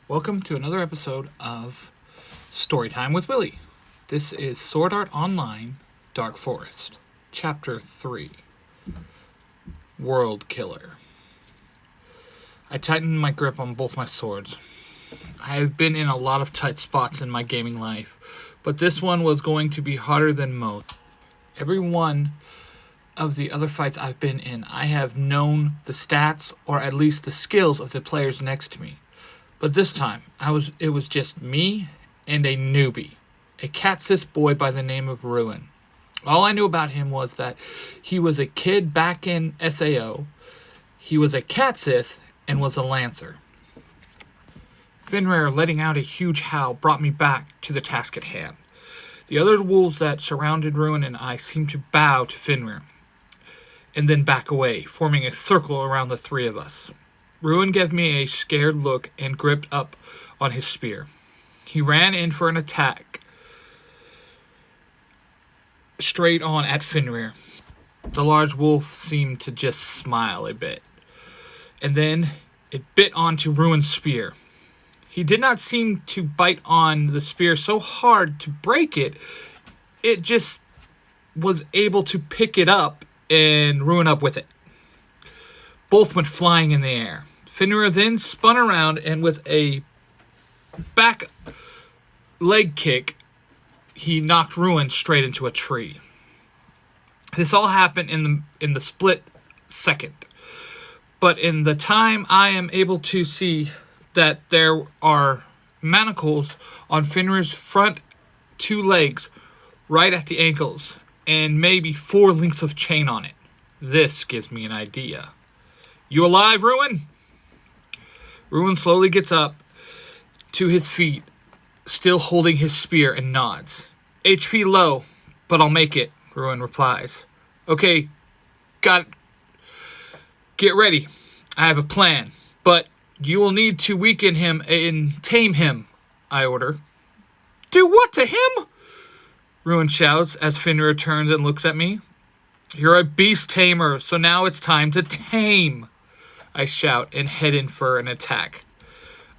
Welcome to another episode of Storytime with Willie. This is Sword Art Online Dark Forest, Chapter 3, World Killer. I tightened my grip on both my swords. I have been in a lot of tight spots in my gaming life, but this one was going to be harder than most. Every one of the other fights I've been in, I have known the stats or at least the skills of the players next to me. But this time, it was just me and a newbie, a cat Sith boy by the name of Ruin. All I knew about him was that he was a kid back in SAO, he was a cat Sith, and was a Lancer. Fenrir letting out a huge howl brought me back to the task at hand. The other wolves that surrounded Ruin and I seemed to bow to Fenrir, and then back away, forming a circle around the three of us. Ruin gave me a scared look and gripped up on his spear. He ran in for an attack straight on at Fenrir. The large wolf seemed to just smile a bit, and then it bit onto Ruin's spear. He did not seem to bite on the spear so hard to break it. It just was able to pick it up and Ruin up with it. Both went flying in the air. Fenrir then spun around and with a back leg kick, he knocked Ruin straight into a tree. This all happened in the split second. But in the time I am able to see that there are manacles on Fenrir's front two legs right at the ankles and maybe 4 lengths of chain on it. This gives me an idea. You alive, Ruin? Ruin slowly gets up to his feet, still holding his spear, and nods. HP low, but I'll make it, Ruin replies. Okay, got it. Get ready. I have a plan, but you will need to weaken him and tame him, I order. Do what to him? Ruin shouts as Fenrir turns and looks at me. You're a beast tamer, so now it's time to tame, I shout and head in for an attack.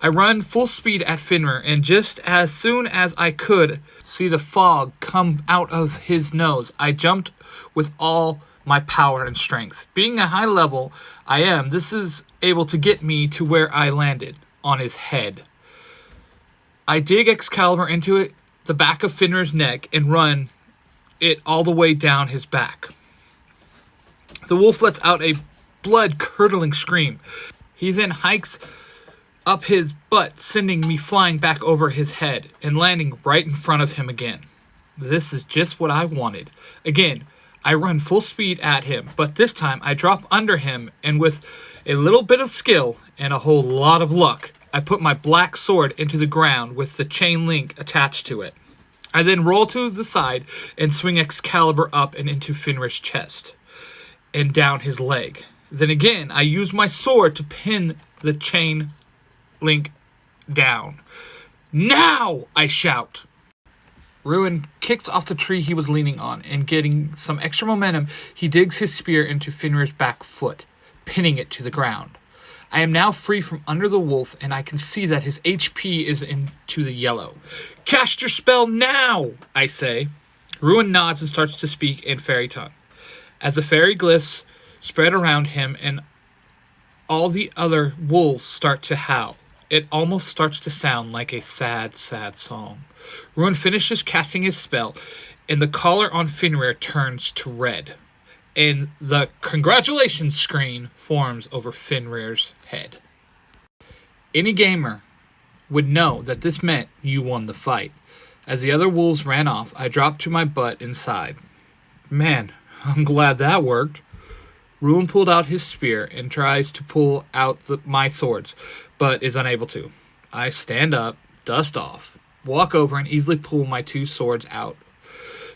I run full speed at Fenrir, and just as soon as I could see the fog come out of his nose, I jumped with all my power and strength. Being a high level this is able to get me to where I landed, on his head. I dig Excalibur into the back of Fenrir's neck and run it all the way down his back. The wolf lets out a blood-curdling scream. He then hikes up his butt, sending me flying back over his head and landing right in front of him again. This is just what I wanted. Again, I run full speed at him, but this time I drop under him, and with a little bit of skill and a whole lot of luck, I put my black sword into the ground with the chain link attached to it. I then roll to the side and swing Excalibur up and into Fenrir's chest and down his leg. Then again, I use my sword to pin the chain link down. Now, I shout. Ruin kicks off the tree he was leaning on, and getting some extra momentum, he digs his spear into Fenrir's back foot, pinning it to the ground. I am now free from under the wolf, and I can see that his HP is into the yellow. Cast your spell now, I say. Ruin nods and starts to speak in fairy tongue. As the fairy glyphs spread around him and all the other wolves start to howl, it almost starts to sound like a sad, sad song. Ruin finishes casting his spell, and the collar on Fenrir turns to red, and the congratulations screen forms over Fenrir's head. Any gamer would know that this meant you won the fight. As the other wolves ran off, I dropped to my butt inside. Man, I'm glad that worked. Ruin pulled out his spear and tries to pull out my swords, but is unable to. I stand up, dust off, walk over, and easily pull my 2 swords out.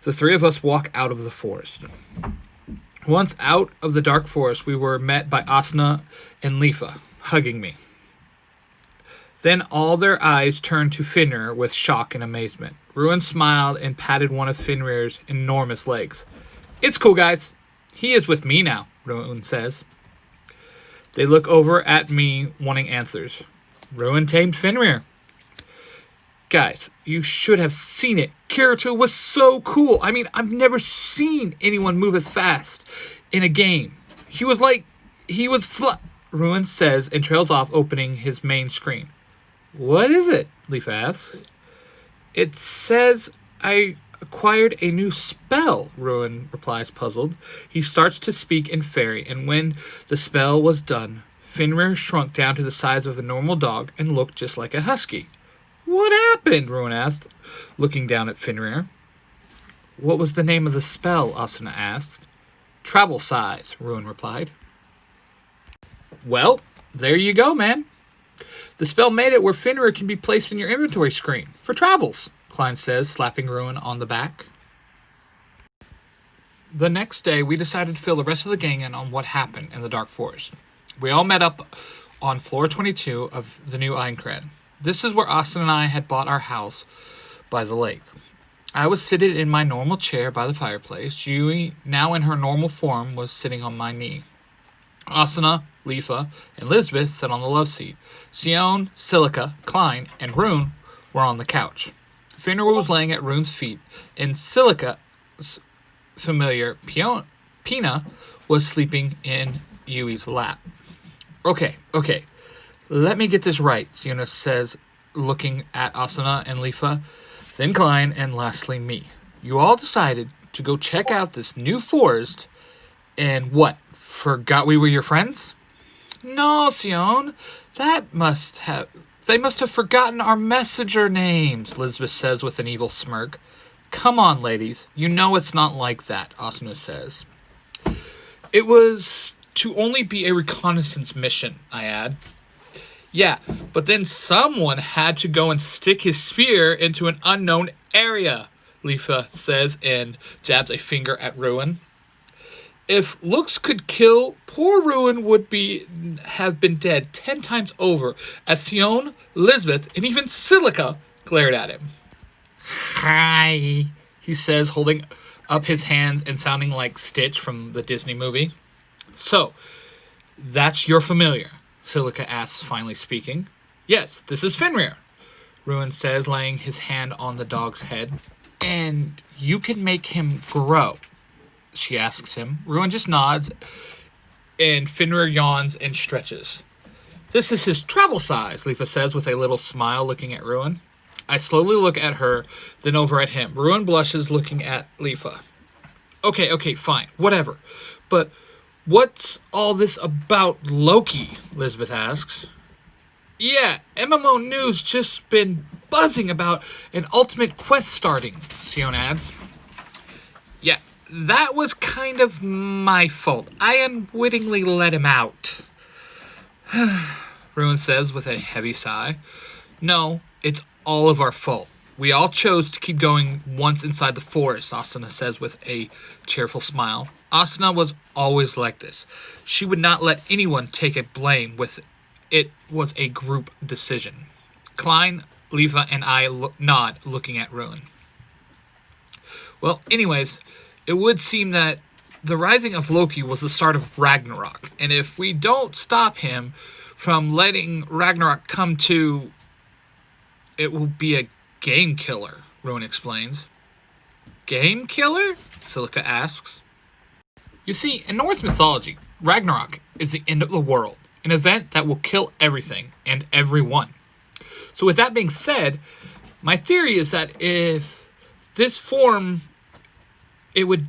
The 3 of us walk out of the forest. Once out of the dark forest, we were met by Asuna and Lifa, hugging me. Then all their eyes turned to Fenrir with shock and amazement. Ruin smiled and patted one of Fenrir's enormous legs. It's cool, guys. He is with me now, Ruin says. They look over at me, wanting answers. Ruin tamed Fenrir. Guys, you should have seen it. Kirito was so cool. I mean, I've never seen anyone move as fast in a game. He was Ruin says and trails off, opening his main screen. What is it? Leaf asks. It says I acquired a new spell, Ruin replies, puzzled. He starts to speak in fairy, and when the spell was done, Fenrir shrunk down to the size of a normal dog and looked just like a husky. What happened? Ruin asked, looking down at Fenrir. What was the name of the spell? Asuna asked. Travel size, Ruin replied. Well, there you go, man. The spell made it where Fenrir can be placed in your inventory screen for travels, Klein says, slapping Ruin on the back. The next day, we decided to fill the rest of the gang in on what happened in the Dark Forest. We all met up on floor 22 of the new Eincred. This is where Austin and I had bought our house by the lake. I was seated in my normal chair by the fireplace. Yui, now in her normal form, was sitting on my knee. Asuna, Lifa, and Lisbeth sat on the love seat. Sion, Silica, Klein, and Rune were on the couch. Fenrir was laying at Rune's feet, and Silica's familiar Pina was sleeping in Yui's lap. Okay. Let me get this right, Siona says, looking at Asuna and Lifa, then Klein, and lastly me. You all decided to go check out this new forest, and what, forgot we were your friends? No, Sion, they must have forgotten our messenger names, Lisbeth says with an evil smirk. Come on, ladies, you know it's not like that, Asuna says. It was to only be a reconnaissance mission, I add. Yeah, but then someone had to go and stick his spear into an unknown area, Lifa says and jabs a finger at Ruin. If looks could kill, poor Ruin would have been dead 10 times over, as Sion, Lisbeth, and even Silica glared at him. Hi, he says, holding up his hands and sounding like Stitch from the Disney movie. So, that's your familiar, Silica asks, finally speaking. Yes, this is Fenrir, Ruin says, laying his hand on the dog's head. And you can make him grow, she asks him. Ruin just nods, and Fenrir yawns and stretches. This is his travel size, Lifa says with a little smile, looking at Ruin. I slowly look at her, then over at him. Ruin blushes, looking at Lifa. Okay, fine, whatever. But what's all this about Loki? Lisbeth asks. Yeah, MMO News just been buzzing about an ultimate quest starting, Sion adds. Yeah, that was kind of my fault. I unwittingly let him out. Ruin says with a heavy sigh. No, it's all of our fault. We all chose to keep going once inside the forest, Asuna says with a cheerful smile. Asuna was always like this. She would not let anyone take a blame with it. It was a group decision. Klein, Lifa, and I nod, looking at Ruin. Well, anyways, it would seem that the rising of Loki was the start of Ragnarok, and if we don't stop him from letting Ragnarok come to, it will be a game killer, Ruin explains. Game killer? Silica asks. You see, in Norse mythology, Ragnarok is the end of the world, an event that will kill everything and everyone. So with that being said, my theory is that if this form, it would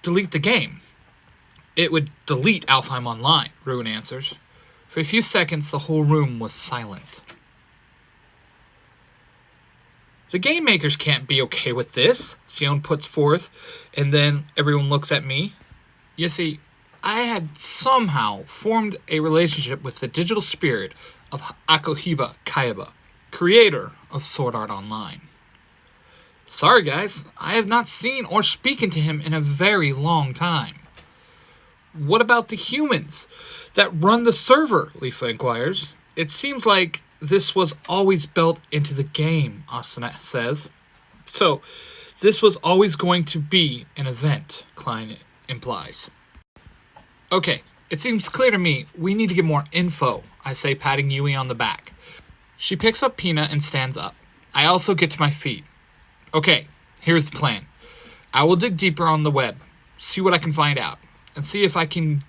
delete the game. It would delete Alfheim Online, Ruin answers. For a few seconds, the whole room was silent. The game makers can't be okay with this, Sion puts forth, and then everyone looks at me. You see, I had somehow formed a relationship with the digital spirit of Akohiba Kayaba, creator of Sword Art Online. Sorry guys, I have not seen or spoken to him in a very long time. What about the humans that run the server, Lifa inquires. It seems like this was always built into the game, Asuna says. So, this was always going to be an event, Klein implies. Okay, it seems clear to me we need to get more info, I say, patting Yui on the back. She picks up Peanut and stands up. I also get to my feet. Okay, here's the plan. I will dig deeper on the web, see what I can find out, and see if I can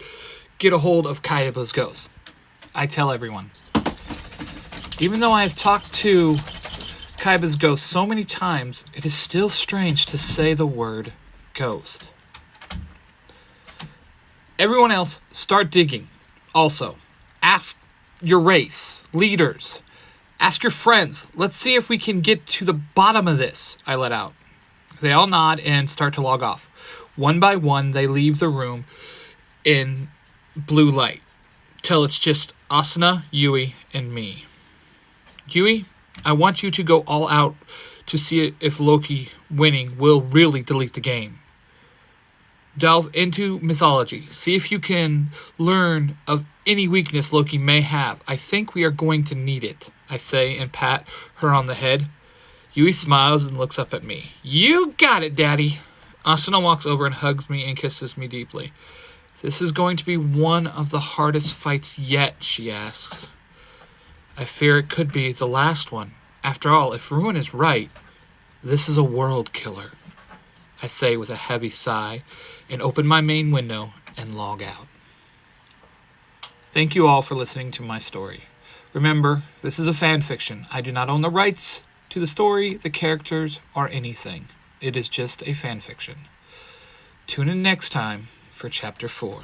get a hold of Kaiba's ghost. I tell everyone. Even though I have talked to Kaiba's ghost so many times, it is still strange to say the word ghost. Everyone else, start digging. Also, ask your race, leaders. Ask your friends. Let's see if we can get to the bottom of this, I let out. They all nod and start to log off. One by one, they leave the room in blue light, till it's just Asuna, Yui, and me. Yui, I want you to go all out to see if Loki winning will really delete the game. Delve into mythology. See if you can learn of any weakness Loki may have. I think we are going to need it, I say and pat her on the head. Yui smiles and looks up at me. You got it, Daddy. Asuna walks over and hugs me and kisses me deeply. This is going to be one of the hardest fights yet, she asks. I fear it could be the last one. After all, if Ruin is right, this is a world killer, I say with a heavy sigh and open my main window and log out. Thank you all for listening to my story. Remember, this is a fan fiction. I do not own the rights to the story, the characters, or anything. It is just a fan fiction. Tune in next time for Chapter 4.